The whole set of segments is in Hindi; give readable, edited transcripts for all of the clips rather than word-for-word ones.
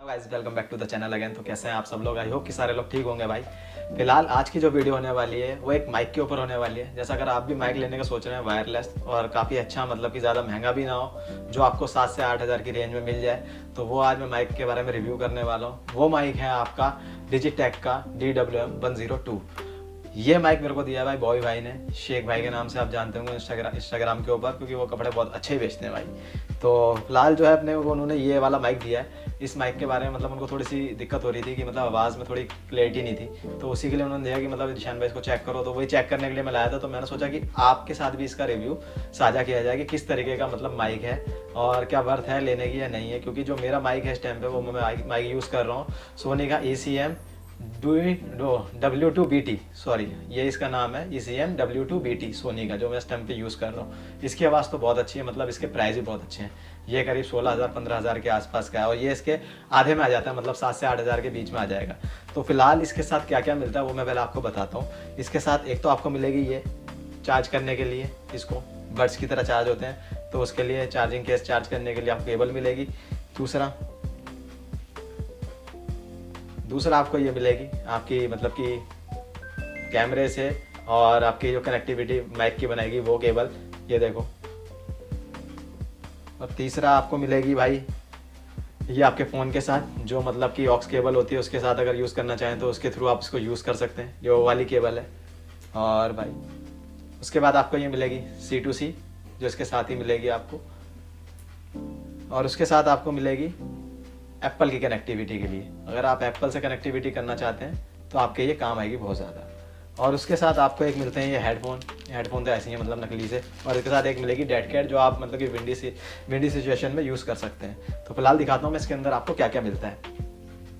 Guys welcome back to the channel again. तो कैसे हैं आप सब लोग? आई होप कि सारे लोग ठीक होंगे भाई। फिलहाल आज की जो वीडियो होने वाली है वो एक माइक के ऊपर होने वाली है। जैसा अगर आप भी माइक लेने का सोच रहे हैं वायरलेस और काफ़ी अच्छा, मतलब कि ज़्यादा महंगा भी ना हो, जो आपको 7 से 8 हज़ार की रेंज में मिल जाए, तो वो आज मैं माइक के बारे में रिव्यू करने वाला हूँ। वो माइक है आपका डिजिटेक का DWM-102। ये माइक मेरे को दिया भाई बॉय भाई ने, शेख भाई के नाम से आप जानते होंगे इंस्टाग्राम के ऊपर, क्योंकि वो कपड़े बहुत अच्छे ही बेचते हैं भाई। तो फिलहाल जो है अपने को उन्होंने ये वाला माइक दिया है। इस माइक के बारे में मतलब उनको थोड़ी सी दिक्कत हो रही थी कि मतलब आवाज़ में थोड़ी क्लैरिटी नहीं थी, तो उसी के लिए उन्होंने दिया कि मतलब ईशान भाई इसको चेक करो। तो वही चेक करने के लिए मैं लाया था। तो मैंने सोचा कि आपके साथ भी इसका रिव्यू साझा किया जाए कि किस तरीके का मतलब माइक है और क्या वर्थ है लेने की या नहीं है। क्योंकि जो मेरा माइक है इस टाइम पे वो मैं माइक यूज़ कर रहा हूँ सोनी का ECM W2BT, सॉरी ये इसका नाम है ECM W2BT सोनी का, जो मैं इस टाइम पे यूज़ कर रहा हूँ। इसकी आवाज़ तो बहुत अच्छी है, मतलब इसके प्राइस भी बहुत अच्छे हैं। ये करीब 16,000-15,000 के आसपास का है और ये इसके आधे में आ जाता है, मतलब 7 से 8 हज़ार के बीच में आ जाएगा। तो फिलहाल इसके साथ क्या क्या मिलता है वो मैं पहले आपको बताता हूँ। इसके साथ एक तो आपको मिलेगी ये चार्ज करने के लिए, इसको बड्स की तरह चार्ज होते हैं, तो उसके लिए चार्जिंग केस चार्ज करने के लिए आपको केबल मिलेगी। दूसरा आपको ये मिलेगी आपकी मतलब कि कैमरे से और आपकी जो कनेक्टिविटी माइक की बनाएगी वो केबल, ये देखो। और तीसरा आपको मिलेगी भाई ये आपके फ़ोन के साथ जो मतलब कि ऑक्स केबल होती है, उसके साथ अगर यूज़ करना चाहें तो उसके थ्रू आप इसको यूज़ कर सकते हैं, जो वाली केबल है। और भाई उसके बाद आपको ये मिलेगी C2C जो इसके साथ ही मिलेगी आपको। और उसके साथ आपको मिलेगी एप्पल की कनेक्टिविटी के लिए, अगर आप एप्पल से कनेक्टिविटी करना चाहते हैं तो आपके ये काम आएगी बहुत ज़्यादा। और उसके साथ आपको एक मिलते हैं ये हेडफोन तो ऐसे ही है मतलब नकली से। और इसके साथ एक मिलेगी डेड कैट जो आप मतलब कि विंडी सिचुएशन में यूज़ कर सकते हैं। तो फिलहाल दिखाता हूँ मैं इसके अंदर आपको क्या क्या मिलता है।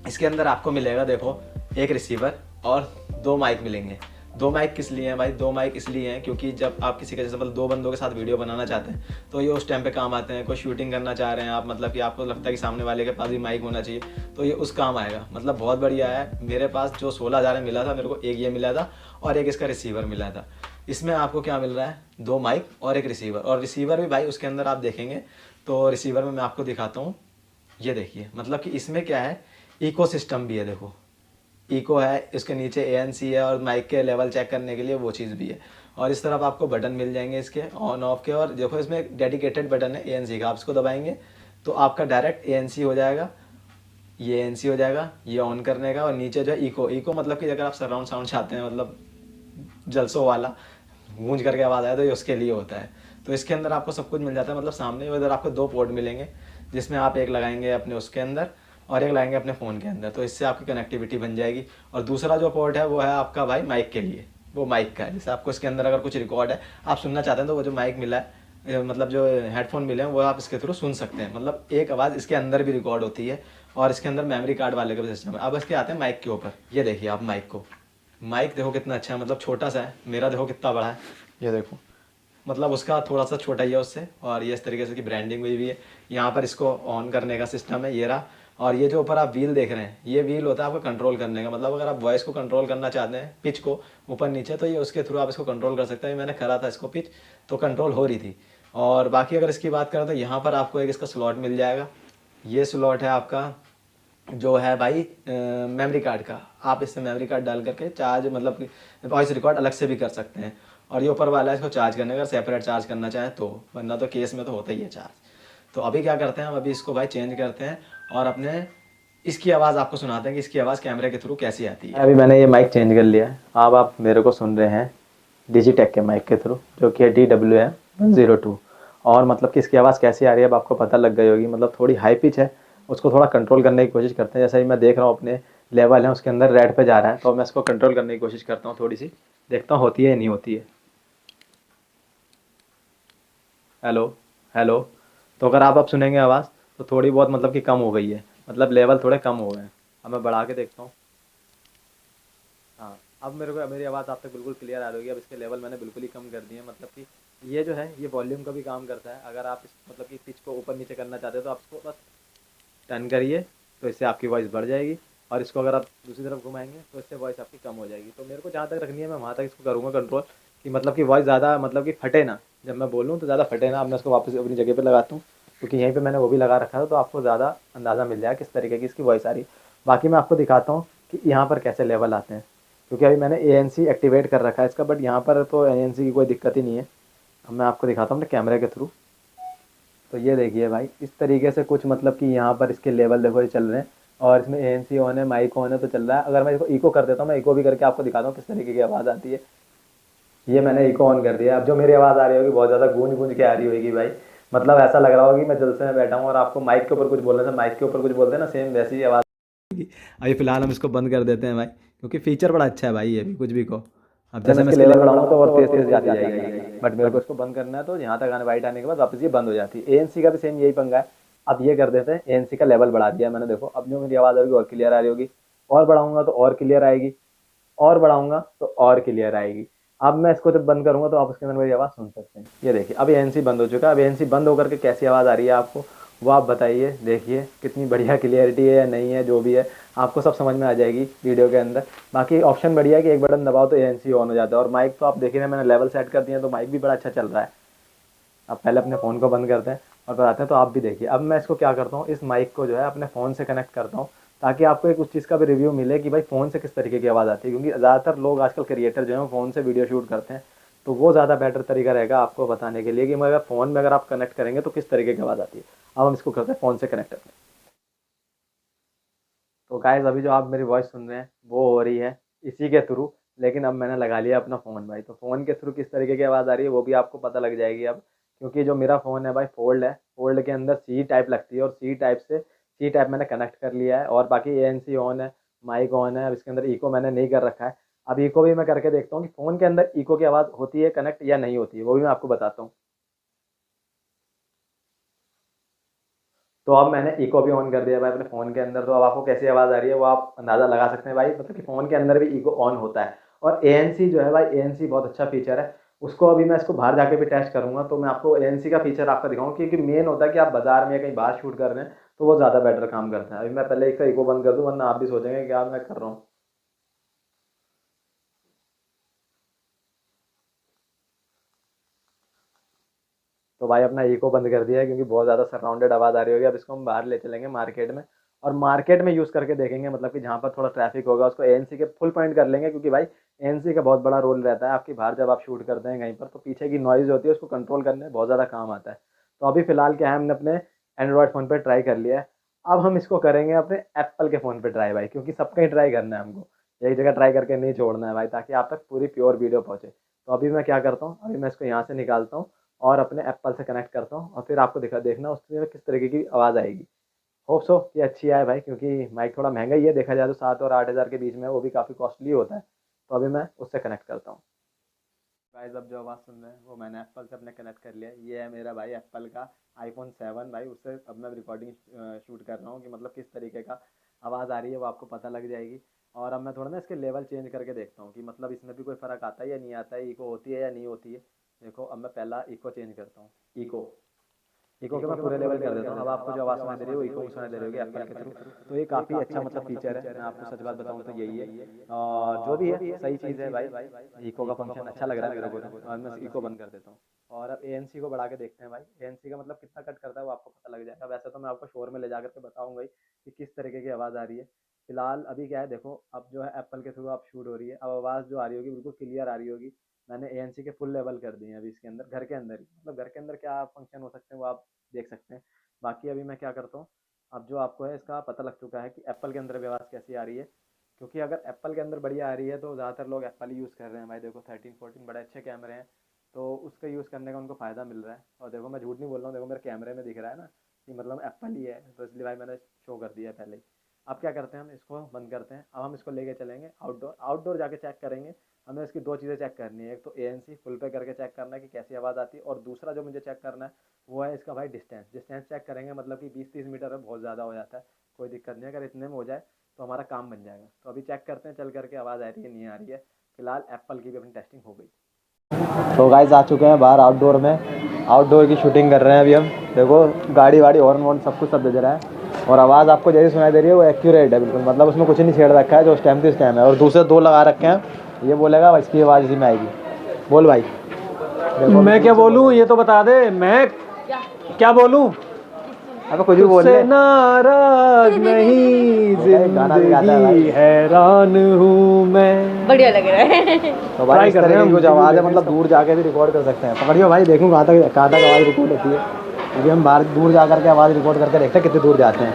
इसके अंदर आपको मिलेगा देखो एक रिसीवर और 2 माइक मिलेंगे। 2 माइक किस लिए हैं भाई? 2 माइक इसलिए हैं क्योंकि जब आप किसी के जैसे मतलब 2 बंदों के साथ वीडियो बनाना चाहते हैं तो ये उस टाइम पे काम आते हैं। कोई शूटिंग करना चाह रहे हैं आप, मतलब कि आपको लगता है कि सामने वाले के पास भी माइक होना चाहिए, तो ये उस काम आएगा। मतलब बहुत बढ़िया है। मेरे पास जो 16,000 में मिला था, मेरे को एक ये मिला था और एक इसका रिसीवर मिला था। इसमें आपको क्या मिल रहा है? 2 माइक और एक रिसीवर। और रिसीवर भी भाई उसके अंदर आप देखेंगे तो रिसीवर में मैं आपको दिखाता हूँ। ये देखिए मतलब कि इसमें क्या है, इको सिस्टम भी है। देखो इको है, इसके नीचे ANC है और माइक के लेवल चेक करने के लिए वो चीज़ भी है। और इस तरफ आपको बटन मिल जाएंगे इसके ऑन ऑफ के। और देखो इसमें एक डेडिकेटेड बटन है ANC का, आप इसको दबाएंगे तो आपका डायरेक्ट ANC हो जाएगा, ये ANC हो जाएगा ये ऑन करने का। और नीचे जो है इको मतलब कि अगर आप सराउंड साउंड चाहते हैं, मतलब जलसों वाला गूंज करके आवाज़ आए, तो ये उसके लिए होता है। तो इसके अंदर आपको सब कुछ मिल जाता है। मतलब सामने इधर आपको 2 पोर्ट मिलेंगे जिसमें आप एक लगाएंगे अपने उसके अंदर और एक लगाएंगे अपने फ़ोन के अंदर, तो इससे आपकी कनेक्टिविटी बन जाएगी। और दूसरा जो पोर्ट है वो है आपका भाई माइक के लिए, वो माइक का है। जैसे आपको इसके अंदर अगर कुछ रिकॉर्ड है आप सुनना चाहते हैं तो वो जो माइक मिला है, मतलब जो हेडफोन मिले हैं वो आप इसके थ्रू सुन सकते हैं। मतलब एक आवाज़ इसके अंदर भी रिकॉर्ड होती है। और इसके अंदर मेमोरी कार्ड वाले का भी सिस्टम है। अब इसके आते हैं माइक के ऊपर। ये देखिए आप माइक को, माइक देखो कितना अच्छा है, मतलब छोटा सा है। मेरा देखो कितना बड़ा है, ये देखो मतलब उसका थोड़ा सा छोटा ही है उससे। और ये इस तरीके से की ब्रांडिंग हुई है। यहाँ पर इसको ऑन करने का सिस्टम है, ये रहा। और ये जो ऊपर आप व्हील देख रहे हैं, ये व्हील होता है आपको कंट्रोल करने का। मतलब अगर आप वॉइस को कंट्रोल करना चाहते हैं, पिच को ऊपर नीचे, तो ये उसके थ्रू आप इसको कंट्रोल कर सकते हैं। मैंने करा था इसको पिच, तो कंट्रोल हो रही थी। और बाकी अगर इसकी बात करें तो यहाँ पर आपको एक इसका स्लॉट मिल जाएगा। ये स्लॉट है आपका जो है भाई मेमोरी कार्ड का। आप इससे मेमोरी कार्ड डाल करके चार्ज, मतलब वॉइस रिकॉर्ड अलग से भी कर सकते हैं। और ये ऊपर वाला है इसको चार्ज करने का, सेपरेट चार्ज करना चाहें तो, वरना तो केस में तो होता ही है चार्ज। तो अभी क्या करते हैं हम, अभी इसको भाई चेंज करते हैं और अपने इसकी आवाज़ आपको सुनाते हैं कि इसकी आवाज़ कैमरे के थ्रू कैसी आती है। अभी मैंने ये माइक चेंज कर लिया है। अब आप मेरे को सुन रहे हैं डिजिटेक के माइक के थ्रू, जो कि है DWM-102। और मतलब कि इसकी आवाज़ कैसी आ रही है अब आपको पता लग गई होगी। मतलब थोड़ी हाई पिच है, उसको थोड़ा कंट्रोल करने की कोशिश करते हैं। जैसा ही मैं देख रहा हूँ अपने लेवल है उसके अंदर रेड पे जा रहा है, तो मैं इसको कंट्रोल करने की कोशिश करता हूँ थोड़ी सी, देखता हूँ होती है या नहीं होती है। Hello hello. तो अगर आप अब सुनेंगे आवाज़ तो थोड़ी बहुत मतलब कि कम हो गई है, मतलब लेवल थोड़े कम हो गए हैं। अब मैं बढ़ा के देखता हूँ। हाँ, अब मेरे को मेरी आवाज़ आप तक बिल्कुल क्लियर आ रही होगी। अब इसके लेवल मैंने बिल्कुल ही कम कर दिए हैं। मतलब कि ये जो है ये वॉल्यूम का भी काम करता है। अगर आप इस मतलब कि पिच को ऊपर नीचे करना चाहते हो तो आप इसको बस टर्न करिए, तो इससे आपकी वॉइस बढ़ जाएगी। और इसको अगर आप दूसरी तरफ घुमाएंगे तो इससे वॉइस आपकी कम हो जाएगी। तो मेरे को जहाँ तक रखनी है मैं वहाँ तक इसको करूँगा कंट्रोल, कि मतलब कि वॉइस ज़्यादा मतलब कि फटे ना, जब मैं बोलूँ तो ज़्यादा फटे ना। अब मैं इसको वापस अपनी जगह पे लगाता हूँ क्योंकि यहीं पे मैंने वो भी लगा रखा था, तो आपको ज़्यादा अंदाज़ा मिल जाएगा किस तरीके की इसकी वॉइस आ रही है। बाकी मैं आपको दिखाता हूँ कि यहाँ पर कैसे लेवल आते हैं, क्योंकि अभी मैंने ANC एक्टिवेट कर रखा है इसका, बट यहाँ पर तो ANC की कोई दिक्कत ही नहीं है। अब मैं आपको दिखाता हूँ अपने कैमरे के थ्रू। तो ये देखिए भाई, इस तरीके से कुछ मतलब कि यहाँ पर इसके लेवल देखो ये चल रहे हैं, और इसमें ANC ऑन है, माइक ऑन है, तो चल रहा है। अगर मैं इसको इको कर देता हूँ, मैं इको भी करके आपको दिखाता हूँ किस तरीके की आवाज़ आती है। ये मैंने इको ऑन कर दिया। अब जो मेरी आवाज़ आ रही होगी बहुत ज़्यादा गूंज गूंज के आ रही होगी भाई, मतलब ऐसा लग रहा होगा कि मैं जलसे में बैठा हूँ और आपको माइक के ऊपर कुछ बोलने से माइक के ऊपर कुछ बोलते हैं ना, सेम वैसी ही आवाज़। अभी फिलहाल हम इसको बंद कर देते हैं भाई, क्योंकि फीचर बड़ा अच्छा है भाई ये भी, कुछ भी को। अब जैसे मैं इसके लेवल बढ़ाऊंगा तो और तेज तेज जाती जाएगी, बट मेरे को इसको बंद करना है, तो यहाँ तक आने वाइट आने के बाद वापस ये बंद हो जाती है। ANC का भी सेम यही पंगा है। अब ये कर देते हैं, ANC का लेवल बढ़ा दिया मैंने, देखो अब जो मेरी आवाज़ आएगी और क्लियर आ रही होगी, और बढ़ाऊंगा तो और क्लियर आएगी, और बढ़ाऊंगा तो और क्लियर आएगी। अब मैं इसको जब बंद करूंगा तो आप उसके अंदर मेरी आवाज़ सुन सकते हैं। ये देखिए अब ANC बंद हो चुका है। अब ANC बंद होकर के कैसी आवाज़ आ रही है आपको, वो आप बताइए, देखिए कितनी बढ़िया क्लियरिटी है या नहीं है, जो भी है आपको सब समझ में आ जाएगी वीडियो के अंदर। बाकी ऑप्शन बढ़िया है कि एक बटन दबाओ तो ANC ऑन हो जाता है, और माइक तो आप देखिए मैंने लेवल सेट कर दिया, तो माइक भी बड़ा अच्छा चल रहा है। अब पहले अपने फ़ोन को बंद करते हैं और बताते हैं, तो आप भी देखिए। अब मैं इसको क्या करता हूँ, इस माइक को जो है अपने फ़ोन से कनेक्ट करता हूँ, ताकि आपको एक उस चीज़ का भी रिव्यू मिले कि भाई फ़ोन से किस तरीके की आवाज़ आती है। क्योंकि ज़्यादातर लोग आजकल क्रिएटर जो हैं वो फ़ोन से वीडियो शूट करते हैं, तो वो ज़्यादा बेटर तरीका रहेगा आपको बताने के लिए कि अगर फ़ोन में अगर आप कनेक्ट करेंगे तो किस तरीके की आवाज़ आती है। अब हम इसको करते हैं फ़ोन से कनेक्ट करते हैं। तो गाइस अभी जो आप मेरी वॉइस सुन रहे हैं वो हो रही है इसी के थ्रू, लेकिन अब मैंने लगा लिया अपना फ़ोन भाई, तो फ़ोन के थ्रू किस तरीके की आवाज़ आ रही है वो भी आपको पता लग जाएगी अब। क्योंकि जो मेरा फ़ोन है भाई फोल्ड है, फोल्ड के अंदर C टाइप लगती है, और C टाइप मैंने कनेक्ट कर लिया है, और बाकी ANC ऑन है, माइक ऑन है। अब इसके अंदर इको मैंने नहीं कर रखा है। अब इको भी मैं करके देखता हूँ कि फ़ोन के अंदर इको की आवाज़ होती है कनेक्ट या नहीं होती है, वो भी मैं आपको बताता हूँ। तो अब मैंने इको भी ऑन कर दिया भाई अपने फ़ोन के अंदर, तो अब आपको कैसी आवाज़ आ रही है वो आप अंदाज़ा लगा सकते हैं भाई, मतलब कि फ़ोन के अंदर भी इको ऑन होता है। और ANC जो है भाई, ANC बहुत अच्छा फीचर है। उसको अभी मैं इसको बाहर जाके भी टेस्ट करूंगा, तो मैं आपको ANC का फीचर आपका दिखाऊंगा, क्योंकि मेन होता है कि आप बाजार में या कहीं बाहर शूट कर रहे हैं तो वो ज़्यादा बेटर काम करता है। अभी मैं पहले इसका इको बंद कर दूँ, वरना आप भी सोचेंगे कि यार मैं कर रहा हूँ। तो भाई अपना इको बंद कर दिया है, क्योंकि बहुत ज़्यादा सराउंडेड आवाज़ आ रही होगी। अब इसको हम बाहर ले चलेंगे मार्केट में, और मार्केट में यूज़ करके देखेंगे, मतलब कि जहाँ पर थोड़ा ट्रैफिक होगा उसको ANC के फुल पॉइंट कर लेंगे, क्योंकि भाई ANC का बहुत बड़ा रोल रहता है आपकी बाहर जब आप शूट करते हैं कहीं पर, तो पीछे की नॉइज़ होती है उसको कंट्रोल करने में बहुत ज़्यादा काम आता है। तो अभी फ़िलहाल क्या है, हमने अपने एंड्रॉयड फ़ोन पर ट्राई कर लिया है। अब हम इसको करेंगे अपने एप्पल के फ़ोन पर ट्राई भाई, क्योंकि सबका ही ट्राई करना है हमको, एक जगह ट्राई करके नहीं छोड़ना है भाई, ताकि आप तक पूरी प्योर वीडियो पहुँचे। तो अभी मैं क्या करता हूँ, अभी मैं इसको यहाँ से निकालता हूँ और अपने एप्पल से कनेक्ट करता हूँ, और फिर आपको देखना उसमें किस तरीके की आवाज़ आएगी। होप सो कि अच्छी आए भाई, क्योंकि माइक थोड़ा महंगा ही है, देखा जाए तो 7 और 8 हज़ार के बीच में, वो भी काफ़ी कॉस्टली होता है। तो अभी मैं उससे कनेक्ट करता हूँ। गाइस अब जो आवाज़ सुन रहे हैं वो मैंने एप्पल से अपने कनेक्ट कर लिया है। ये है मेरा भाई एप्पल का iPhone 7 भाई, उससे अब मैं रिकॉर्डिंग शूट कर रहा हूँ कि मतलब किस तरीके का आवाज़ आ रही है वो आपको पता लग जाएगी। और अब मैं थोड़ा ना इसके लेवल चेंज करके देखता हूँ कि मतलब इसमें भी कोई फ़र्क आता है या नहीं आता है, इको होती है या नहीं होती है। देखो अब मैं पहला इको चेंज करता हूँ, इको इको के मैं पूरे लेवल कर देता हूँ। अब आपको जो आवाज़ सुनाई दे रही है वो इको में सुनाई दे रही होगी एप्पल के थ्रू। तो ये काफ़ी अच्छा मतलब फीचर है, मैं आपको सच बात बताऊँ तो यही है। और जो भी है सही चीज़ है भाई, इको का फंक्शन अच्छा लग रहा है मेरे को, तो और मैं इको बंद कर देता हूँ। और अब ANC को बढ़ा के देखते हैं भाई, ANC का मतलब कितना कट करता है वो आपको पता लग जाएगा। वैसे तो मैं आपको शोर में ले जा करके बताऊँगा ही कि किस तरीके की आवाज़ आ रही है। फिलहाल अभी क्या है, देखो अब जो है एप्पल के थ्रू आप शूट हो रही है, अब आवाज़ जो आ रही होगी बिल्कुल क्लियर आ रही होगी। मैंने ANC के फुल लेवल कर दिए हैं अभी इसके अंदर, घर के अंदर ही, मतलब घर के अंदर क्या फंक्शन हो सकते हैं वो आप देख सकते हैं। बाकी अभी मैं क्या करता हूँ, अब जो आपको है इसका पता लग चुका है कि एप्पल के अंदर भी आवाज़ कैसी आ रही है। क्योंकि अगर एप्पल के अंदर बढ़िया आ रही है तो ज़्यादातर लोग एप्पल ही यूज़ कर रहे हैं भाई। देखो 13 14 बड़े अच्छे कैमरे हैं, तो उसका यूज़ करने का उनको फ़ायदा मिल रहा है। और देखो मैं झूठ नहीं बोल रहा हूँ, देखो मेरे कैमरे में दिख रहा है ना कि मतलब एप्पल ही है, तो इसलिए भाई मैंने शो कर दिया है पहले ही। अब क्या करते हैं, हम इसको बंद करते हैं। अब हम इसको लेके चलेंगे आउटडोर, आउटडोर जाके चेक करेंगे। हमें इसकी दो चीज़ें चेक करनी है, एक तो ANC फुल पे करके चेक करना है कि कैसी आवाज़ आती है, और दूसरा जो मुझे चेक करना है वो है इसका भाई डिस्टेंस। डिस्टेंस चेक करेंगे, मतलब कि 20 30 मीटर है, बहुत ज़्यादा हो जाता है, कोई दिक्कत नहीं है, अगर इतने में हो जाए तो हमारा काम बन जाएगा। तो अभी चेक करते हैं चल करके आवाज़ आ रही है नहीं आ रही है। फिलहाल एप्पल की भी अपनी टेस्टिंग हो गई। तो गाइस आ चुके हैं बाहर आउटडोर में, आउटडोर की शूटिंग कर रहे हैं अभी हम। देखो गाड़ी वाड़ी हॉर्न वॉर्न सब कुछ सब बज रहा है, और आवाज़ आपको जैसी सुनाई दे रही है वो एक्यूरेट है बिल्कुल, मतलब उसमें कुछ नहीं छेड़ रखा है, जो स्टैम टू स्टैम है। और दूसरे दो लगा रखे हैं, ये बोलेगा इसकी आवाज़ इसी में आएगी। बोल भाई। मैं क्या बोलूं, ये तो बता दे, मैं क्या बोलूं। अब कुछ भी बोल ले। नाराज नहीं, जिंदगी हैरान हूँ मैं। बढ़िया लग रहा है। तो भाई इस तरह की कुछ आवाज़ है, मतलब दूर जाके भी रिकॉर्ड कर सकते हैं। पकड़ियो भाई, देखूँ कहाँ तक आवाज़ रिकॉर्ड होती है। अभी हम बाहर दूर जा करके आवाज़ रिकॉर्ड करके देखते हैं कितनी दूर जाते हैं।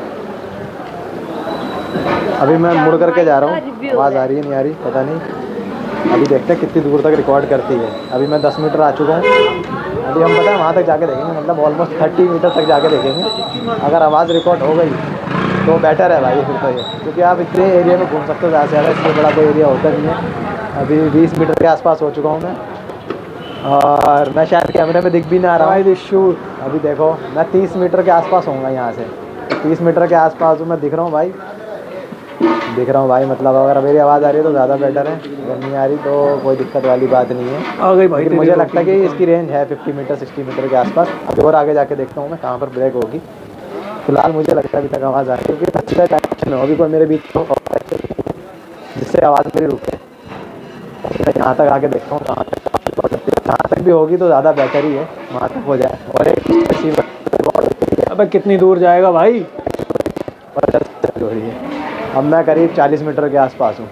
अभी मैं मुड़ करके जा रहा हूँ, आवाज़ आ रही है नहीं आ रही पता नहीं। अभी देखते हैं कितनी दूर तक रिकॉर्ड करती है। अभी मैं 10 मीटर आ चुका हूँ। अभी हम पता है वहाँ तक जाके देखेंगे, मतलब ऑलमोस्ट 30 मीटर तक जाके देखेंगे। अगर आवाज़ रिकॉर्ड हो गई तो बेटर है भाई फिर तो ये, क्योंकि आप इतने एरिया में घूम सकते हो ज़्यादा से ज़्यादा, इसलिए बड़ा कोई एरिया होता नहीं है। अभी 20 मीटर के आसपास हो चुका हूँ मैं, और मैं शायद कैमरे में दिख भी ना रहा हूँ। शूट अभी देखो मैं 30 मीटर के आसपास होऊंगा यहाँ से। 30 मीटर के आसपास मैं दिख रहा हूँ भाई, दिख रहा हूँ भाई। मतलब अगर मेरी आवाज़ आ रही है तो ज़्यादा बेटर है, अगर नहीं आ रही तो कोई दिक्कत वाली बात नहीं है। आ गई भाई। लेकिन मुझे लगता है कि इसकी रेंज है 50 मीटर 60 मीटर के आसपास। अभी और आगे जाके देखता हूँ मैं कहाँ पर ब्रेक होगी। फिलहाल मुझे लगता है अभी तक आवाज़ आ रही है, क्योंकि अच्छा टाइम हो अभी कोई मेरे बीच तो जिससे आवाज़ मेरी रुके। यहाँ तक आके देखता हूँ कहाँ तक भी होगी तो ज़्यादा बेटर ही है, वहाँ तक हो जाए। और एक अब कितनी दूर जाएगा भाई, हो रही है। अब मैं करीब 40 मीटर के आसपास हूँ।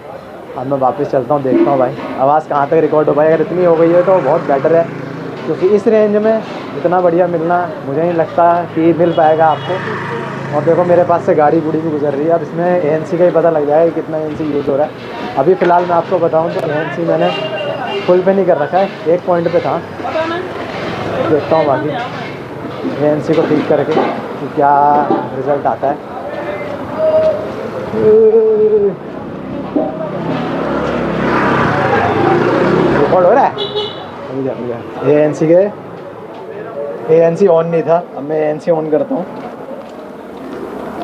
अब मैं वापस चलता हूँ, देखता हूँ भाई आवाज़ कहाँ तक रिकॉर्ड हो पाई। अगर इतनी हो गई है तो बहुत बेटर है, क्योंकि इस रेंज में इतना बढ़िया मिलना मुझे नहीं लगता कि मिल पाएगा आपको। और देखो मेरे पास से गाड़ी गुड़ी भी गुजर रही है। अब इसमें ANC का ही पता लग जाएगा कितना ANC यूज़ हो रहा है। अभी फ़िलहाल मैं आपको बताऊँ तो ANC मैंने फुल पे नहीं कर रखा है, एक पॉइंट पे था। देखता हूँ बाकी ANC को ठीक करके कि क्या रिज़ल्ट आता है। रिकॉर्ड हो रहा है। ANC ऑन नहीं था, अब मैं ANC ऑन करता हूँ।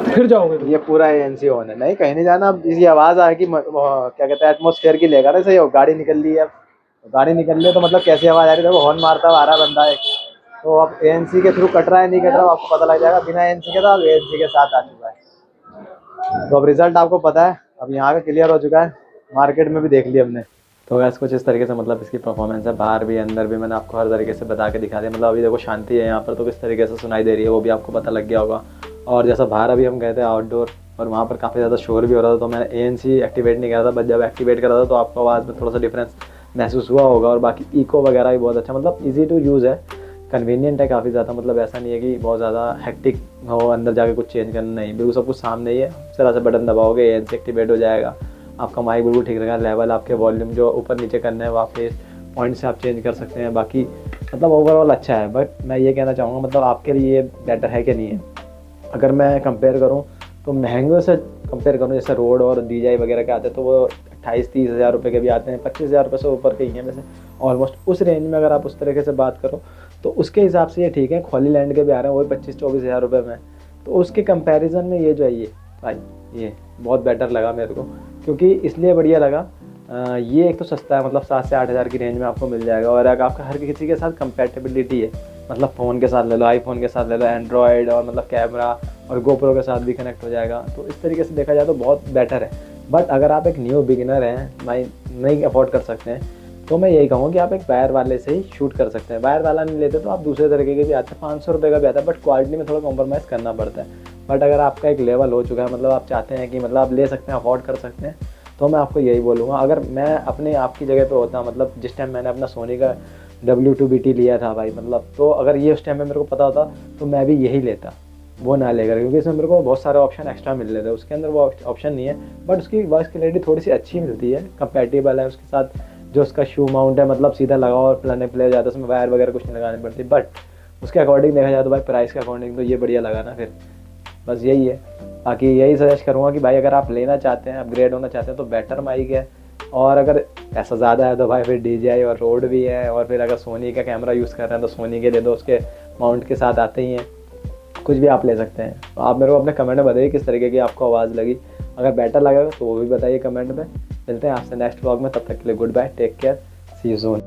फिर जाओगे तो? ये पूरा ANC ऑन है, नहीं कहीं नहीं जाना। अब इसकी आवाज़ आएगी क्या कहते हैं एटमॉस्फेयर की लेगा ना, सही हो। गाड़ी निकल ली है, अब गाड़ी निकल ली है तो मतलब कैसी आवाज़ आ रही है। देखो हॉर्न मारता हुआ आ रहा बंदा है, तो अब ANC के थ्रू कट रहा है नहीं कट रहा है आपको पता लग जाएगा। बिना ANC के था, अब ANC के साथ आ चुका है। तो अब रिजल्ट आपको पता है, अब यहाँ पे क्लियर हो चुका है, मार्केट में भी देख लिया हमने। तो गैस कुछ इस तरीके से मतलब इसकी परफॉर्मेंस है, बाहर भी अंदर भी मैंने आपको हर तरीके से बता के दिखा दिया। मतलब अभी देखो शांति है यहाँ पर, तो किस तरीके से सुनाई दे रही है वो भी आपको पता लग गया होगा। और जैसा बाहर अभी हम गए थे आउटडोर, और वहाँ पर काफ़ी ज़्यादा शोर भी हो रहा था, तो मैंने ANC एक्टिवेट नहीं करा था, बट जब एक्टिवेट करा था तो आपको आवाज़ में थोड़ा सा डिफरेंस महसूस हुआ होगा। और बाकी इको वगैरह भी बहुत अच्छा, मतलब ईजी टू यूज़ है, कन्वीनियंट है काफ़ी ज़्यादा। मतलब ऐसा नहीं है कि बहुत ज़्यादा हेक्टिक हो, अंदर जाके कुछ चेंज करना नहीं, बिल्कुल सब कुछ सामने ही है। जरा सा बटन दबाओगे ANC एक्टिवेट हो जाएगा, आपका माइक बिल्कुल ठीक रहेगा। लेवल आपके वॉल्यूम जो ऊपर नीचे करना है वहाँ पे पॉइंट से आप चेंज कर सकते हैं। बाकी मतलब ओवरऑल अच्छा है, बट मैं ये कहना चाहूँगा मतलब आपके लिए बेटर है कि नहीं है। अगर मैं कंपेयर करूँ तो महंगे से कंपेयर करूँ, जैसे रोड और DJI वगैरह के आते हैं तो वो 28-30 हज़ार रुपये के भी आते हैं, 25 हज़ार रुपये से ऊपर के ही हैं वैसे ऑलमोस्ट। उस रेंज में अगर आप उस तरीके से बात करो तो उसके हिसाब से ये ठीक है। खोली लैंड के भी आ रहे हैं वही 25-24 हज़ार रुपये में, तो उसके कंपैरिजन में ये जो है ये भाई ये बहुत बेटर लगा मेरे को। क्योंकि इसलिए बढ़िया लगा, ये एक तो सस्ता है, मतलब 7 से 8 हज़ार की रेंज में आपको मिल जाएगा। और अगर आपका हर किसी के साथ कंपैटिबिलिटी है, मतलब फ़ोन के साथ ले लो, आईफोन के साथ ले लो, एंड्रॉयड, और मतलब कैमरा और GoPro के साथ भी कनेक्ट हो जाएगा। तो इस तरीके से देखा जाए तो बहुत बेटर है। बट अगर आप एक न्यू बिगिनर हैं, नहीं अफोर्ड कर सकते हैं, तो मैं यही कहूँगा कि आप एक वायर वाले से ही शूट कर सकते हैं। वायर वाला नहीं लेते तो आप दूसरे तरीके के भी आते हैं, 500 रुपये का भी आता है, बट क्वालिटी में थोड़ा कॉम्प्रोमाइज़ करना पड़ता है। बट अगर आपका एक लेवल हो चुका है, मतलब आप चाहते हैं कि मतलब आप ले सकते हैं, अफोर्ड कर सकते हैं, तो मैं आपको यही बोलूँगा। अगर मैं अपने आप की जगह पे होता, मतलब जिस टाइम मैंने अपना सोनी का W2BT लिया था भाई, मतलब तो अगर ये उस टाइम में मेरे को पता होता तो मैं भी यही लेता, वो ना लेकर, क्योंकि इसमें मेरे को बहुत सारे ऑप्शन एक्स्ट्रा मिल रहे थे। उसके अंदर वो ऑप्शन नहीं है, बट उसकी वॉइस क्लैरिटी थोड़ी सी अच्छी मिलती है, कंपैटिबल है उसके साथ। जो उसका शू माउंट है, मतलब सीधा लगाओ और प्ले हो जाता है, उसमें वायर वगैरह कुछ नहीं लगानी पड़ती। बट उसके अकॉर्डिंग देखा जाए तो भाई प्राइस के अकॉर्डिंग तो ये बढ़िया लगा ना, फिर बस यही है। बाकी यही सजेस्ट करूँगा कि भाई अगर आप लेना चाहते हैं, अपग्रेड होना चाहते हैं, तो बेटर माइक है। और अगर पैसा ज़्यादा है तो भाई फिर DJI और रोड भी है। और फिर अगर सोनी का कैमरा यूज़ कर रहे हैं तो सोनी के ले दो, उसके माउंट के साथ आते ही हैं, कुछ भी आप ले सकते हैं। तो आप मेरे को अपने कमेंट में बताइए किस तरीके की आपको आवाज़ लगी। अगर बेटर लगेगा तो वो भी बताइए कमेंट में। मिलते हैं आपसे नेक्स्ट व्लॉग में, तब तक के लिए good bye, take care, see you soon.